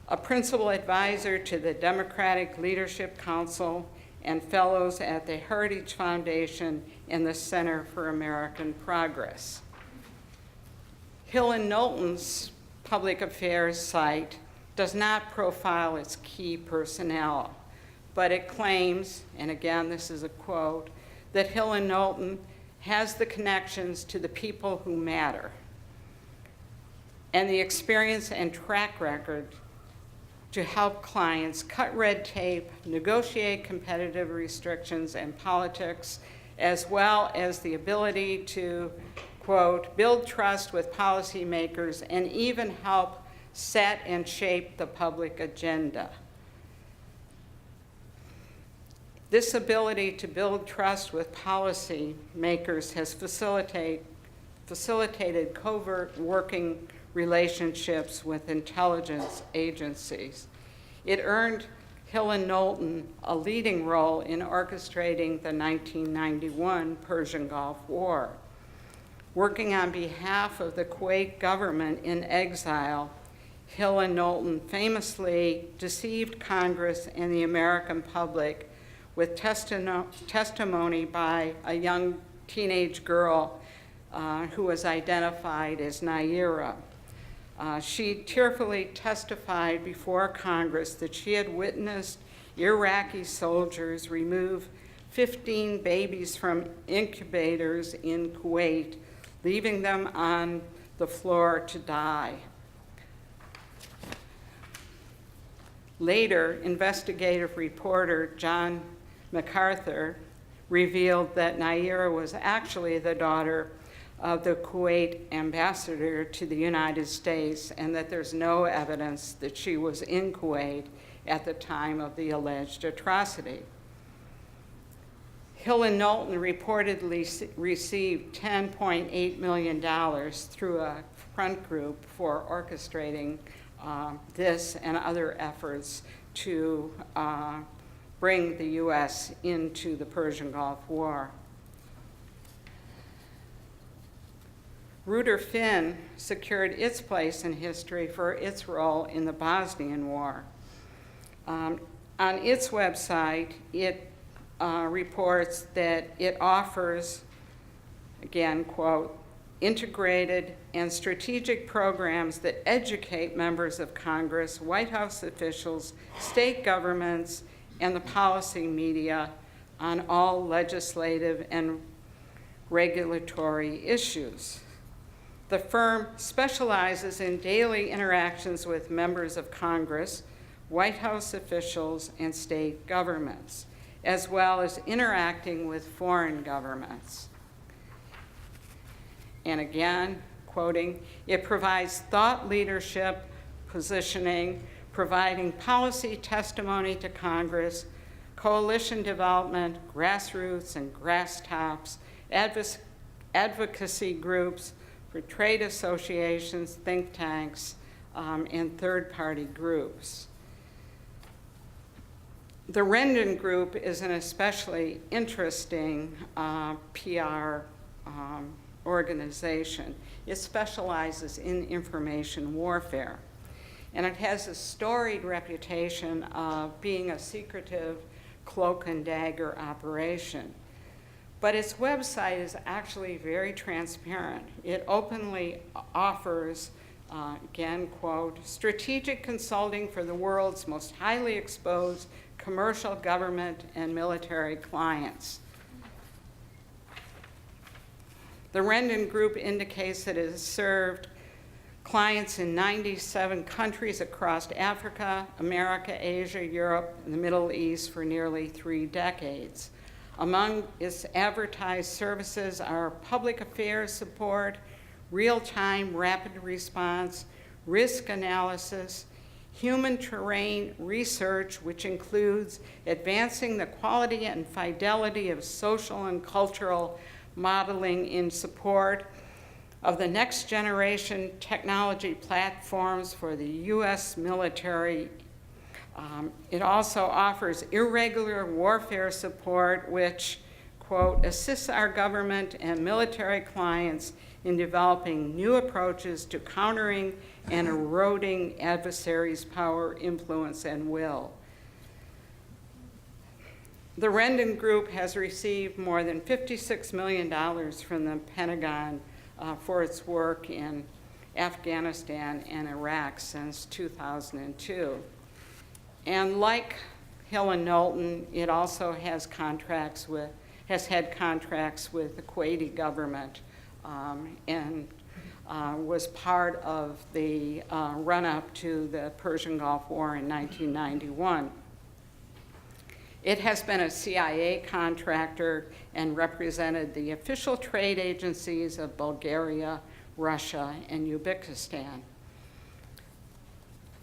a principal advisor to the Democratic Leadership Council, and fellows at the Heritage Foundation and the Center for American Progress. Hill and Knowlton's public affairs site does not profile its key personnel, but it claims, and again this is a quote, that Hill and Knowlton has the connections to the people who matter and the experience and track record to help clients cut red tape, negotiate competitive restrictions and politics, as well as the ability to, quote, build trust with policymakers and even help set and shape the public agenda. This ability to build trust with policymakers has facilitated covert working relationships with intelligence agencies. It earned Hill and Knowlton a leading role in orchestrating the 1991 Persian Gulf War. Working on behalf of the Kuwait government in exile, Hill and Knowlton famously deceived Congress and the American public with testimony by a young teenage girl who was identified as Naira. She tearfully testified before Congress that she had witnessed Iraqi soldiers remove 15 babies from incubators in Kuwait, leaving them on the floor to die. Later, investigative reporter John MacArthur revealed that Naira was actually the daughter of the Kuwait ambassador to the United States, and that there's no evidence that she was in Kuwait at the time of the alleged atrocity. Hill and Knowlton reportedly received $10.8 million through a front group for orchestrating this and other efforts to bring the U.S. into the Persian Gulf War. Reuter Finn secured its place in history for its role in the Bosnian War. On its website, it reports that it offers, again, quote, integrated and strategic programs that educate members of Congress, White House officials, state governments, and the policy media on all legislative and regulatory issues. The firm specializes in daily interactions with members of Congress, White House officials, and state governments, as well as interacting with foreign governments. And again, quoting, it provides thought leadership, positioning, providing policy testimony to Congress, coalition development, grassroots and grass tops, advocacy groups for trade associations, think tanks, and third-party groups. The Rendon Group is an especially interesting PR organization. It specializes in information warfare, and it has a storied reputation of being a secretive cloak and dagger operation. But its website is actually very transparent. It openly offers, again, quote, strategic consulting for the world's most highly exposed commercial, government, and military clients. The Rendon Group indicates that it has served clients in 97 countries across Africa, America, Asia, Europe, and the Middle East for nearly 3 decades. Among its advertised services are public affairs support, real-time rapid response, risk analysis, human terrain research, which includes advancing the quality and fidelity of social and cultural modeling in support of the next generation technology platforms for the U.S. military. It also offers irregular warfare support, which, quote, assists our government and military clients in developing new approaches to countering and eroding adversaries' power, influence, and will. The Rendon Group has received more than $56 million from the Pentagon for its work in Afghanistan and Iraq since 2002. And like Hill and Knowlton, it also has had contracts with the Kuwaiti government and was part of the run-up to the Persian Gulf War in 1991. It has been a CIA contractor and represented the official trade agencies of Bulgaria, Russia, and Uzbekistan.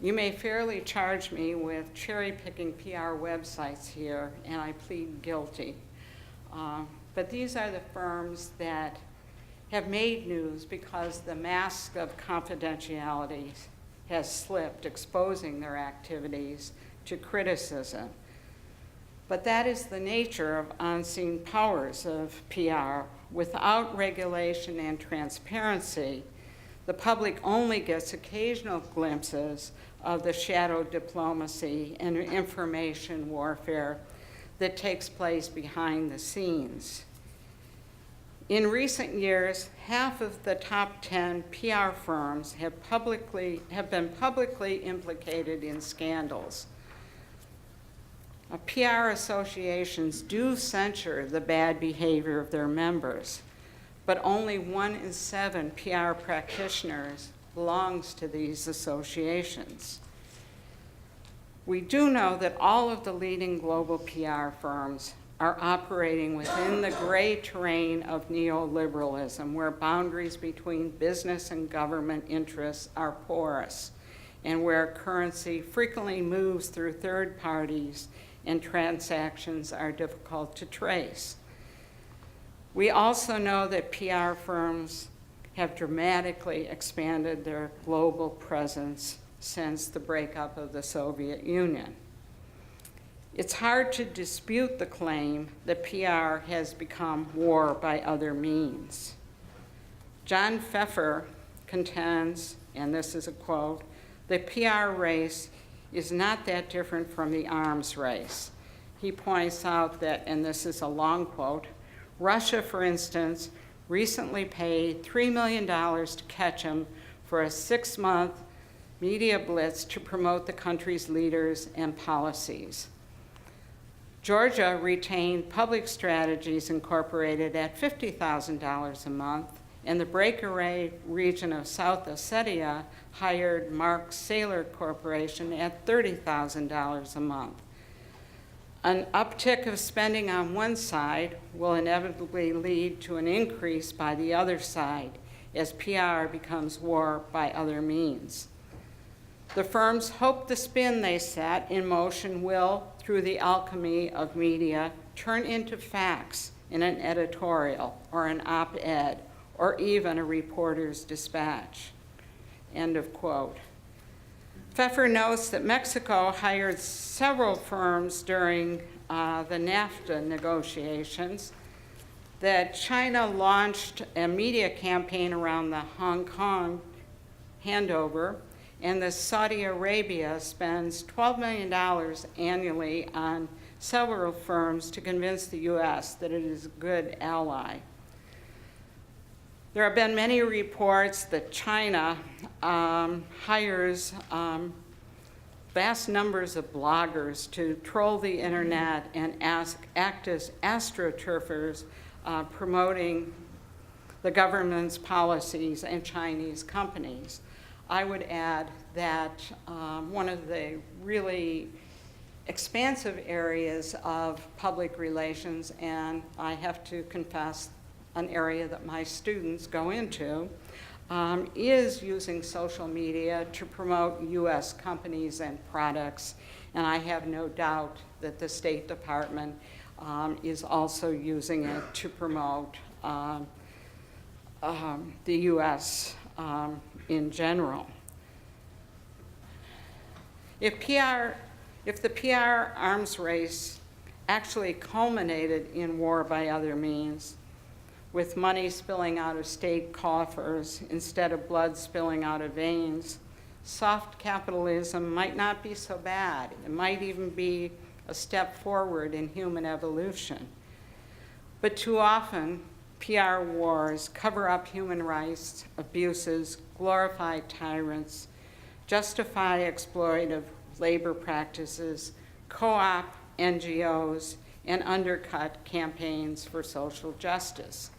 You may fairly charge me with cherry-picking PR websites here, and I plead guilty. But these are the firms that have made news because the mask of confidentiality has slipped, exposing their activities to criticism. But that is the nature of unseen powers of PR. Without regulation and transparency, the public only gets occasional glimpses of the shadow diplomacy and information warfare that takes place behind the scenes. In recent years, half of the top 10 PR firms have been publicly implicated in scandals. PR associations do censure the bad behavior of their members, but only 1 in 7 PR practitioners belongs to these associations. We do know that all of the leading global PR firms are operating within the gray terrain of neoliberalism, where boundaries between business and government interests are porous, and where currency frequently moves through third parties and transactions are difficult to trace. We also know that PR firms have dramatically expanded their global presence since the breakup of the Soviet Union. It's hard to dispute the claim that PR has become war by other means. John Pfeffer contends, and this is a quote, "The PR race is not that different from the arms race." He points out that, and this is a long quote, Russia, for instance, recently paid $3 million to catch him for a 6-month media blitz to promote the country's leaders and policies. Georgia retained Public Strategies Incorporated at $50,000 a month, and the breakaway region of South Ossetia hired Mark Saylor Corporation at $30,000 a month. An uptick of spending on one side will inevitably lead to an increase by the other side as PR becomes war by other means. The firms hope the spin they set in motion will, through the alchemy of media, turn into facts in an editorial or an op-ed or even a reporter's dispatch. End of quote. Pfeffer notes that Mexico hired several firms during the NAFTA negotiations, that China launched a media campaign around the Hong Kong handover, and that Saudi Arabia spends $12 million annually on several firms to convince the US that it is a good ally. There have been many reports that China hires vast numbers of bloggers to troll the internet and act as astroturfers promoting the government's policies and Chinese companies. I would add that one of the really expansive areas of public relations, and I have to confess, an area that my students go into, is using social media to promote US companies and products, and I have no doubt that the State Department is also using it to promote the US in general. If the PR arms race actually culminated in war by other means, with money spilling out of state coffers instead of blood spilling out of veins, soft capitalism might not be so bad. It might even be a step forward in human evolution. But too often, PR wars cover up human rights abuses, glorify tyrants, justify exploitative labor practices, co-opt NGOs, and undercut campaigns for social justice.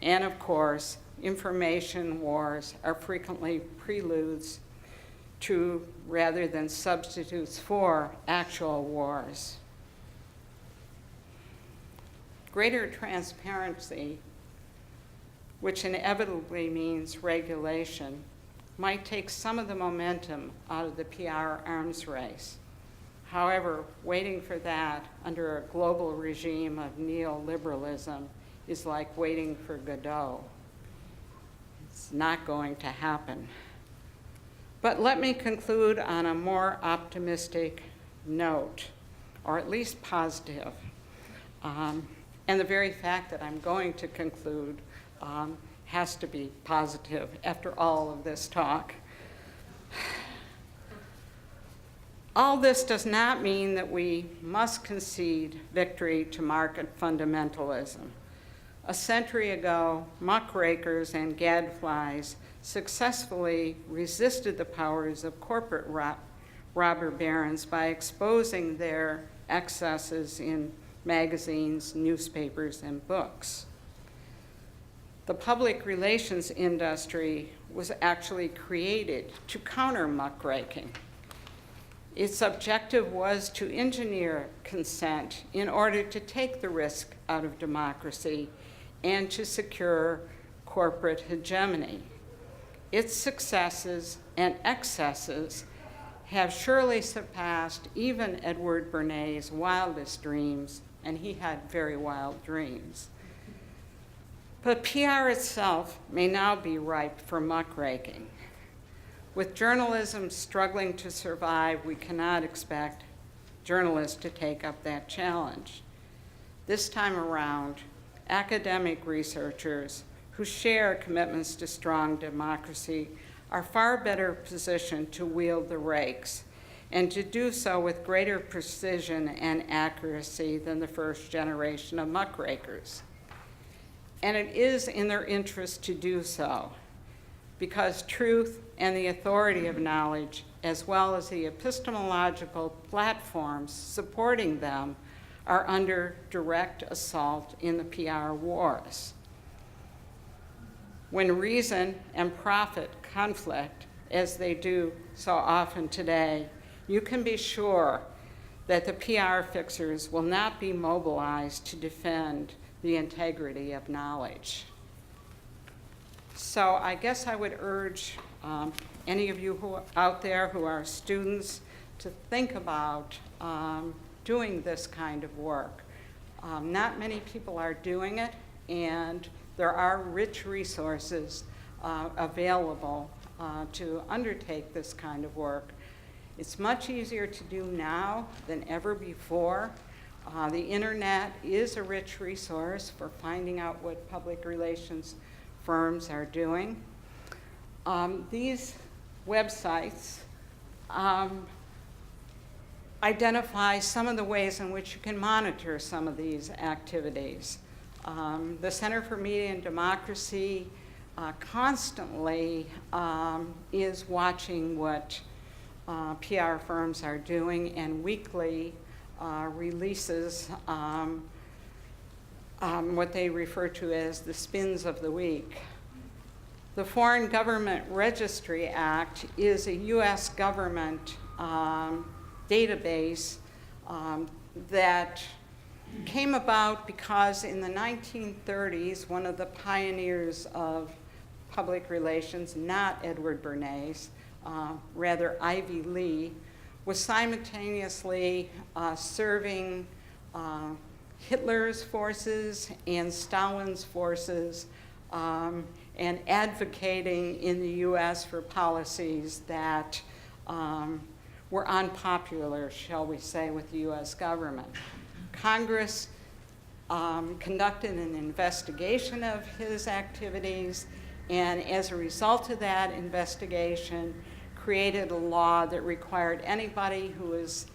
And of course, information wars are frequently preludes to, rather than substitutes for, actual wars. greater transparency, which inevitably means regulation, might take some of the momentum out of the PR arms race. However, waiting for that under a global regime of neoliberalism is like waiting for Godot. It's not going to happen. But let me conclude on a more optimistic note, or at least positive. And the very fact that I'm going to conclude has to be positive after all of this talk. All this does not mean that we must concede victory to market fundamentalism. A century ago, muckrakers and gadflies successfully resisted the powers of corporate robber barons by exposing their excesses in magazines, newspapers, and books. The public relations industry was actually created to counter muckraking. Its objective was to engineer consent in order to take the risk out of democracy and to secure corporate hegemony. Its successes and excesses have surely surpassed even Edward Bernay's wildest dreams, and he had very wild dreams. But PR itself may now be ripe for muckraking. With journalism struggling to survive, we cannot expect journalists to take up that challenge. This time around, academic researchers who share commitments to strong democracy are far better positioned to wield the rakes and to do so with greater precision and accuracy than the first generation of muckrakers. And it is in their interest to do so, because truth and the authority of knowledge, as well as the epistemological platforms supporting them, are under direct assault in the PR wars. When reason and profit conflict, as they do so often today, you can be sure that the PR fixers will not be mobilized to defend the integrity of knowledge. So I guess I would urge any of you out there who are students to think about doing this kind of work. Not many people are doing it, and there are rich resources available to undertake this kind of work. It's much easier to do now than ever before. The internet is a rich resource for finding out what public relations firms are doing. These websites identify some of the ways in which you can monitor some of these activities. The Center for Media and Democracy constantly is watching what PR firms are doing and weekly releases what they refer to as the spins of the week. The Foreign Government Registry Act is a US government database that came about because in the 1930s, one of the pioneers of public relations, not Edward Bernays, rather Ivy Lee, was simultaneously serving Hitler's forces and Stalin's forces and advocating in the US for policies that were unpopular, shall we say, with the US government. Congress conducted an investigation of his activities, and as a result of that investigation, created a law that required anybody who was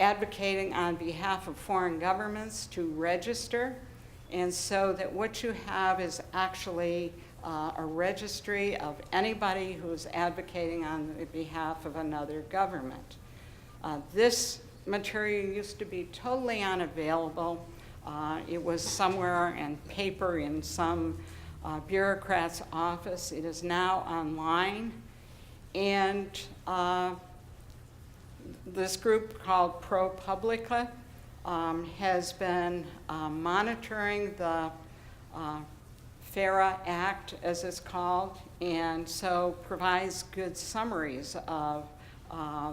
advocating on behalf of foreign governments to register, and so that what you have is actually a registry of anybody who's advocating on behalf of another government. This material used to be totally unavailable. It was somewhere in paper in some bureaucrat's office. It is now online. And this group called ProPublica has been monitoring the FARA Act, as it's called, and so provides good summaries of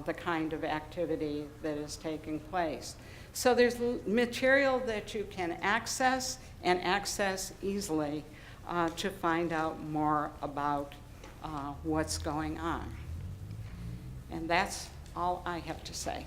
the kind of activity that is taking place. So there's material that you can access and access easily to find out more about what's going on. And that's all I have to say.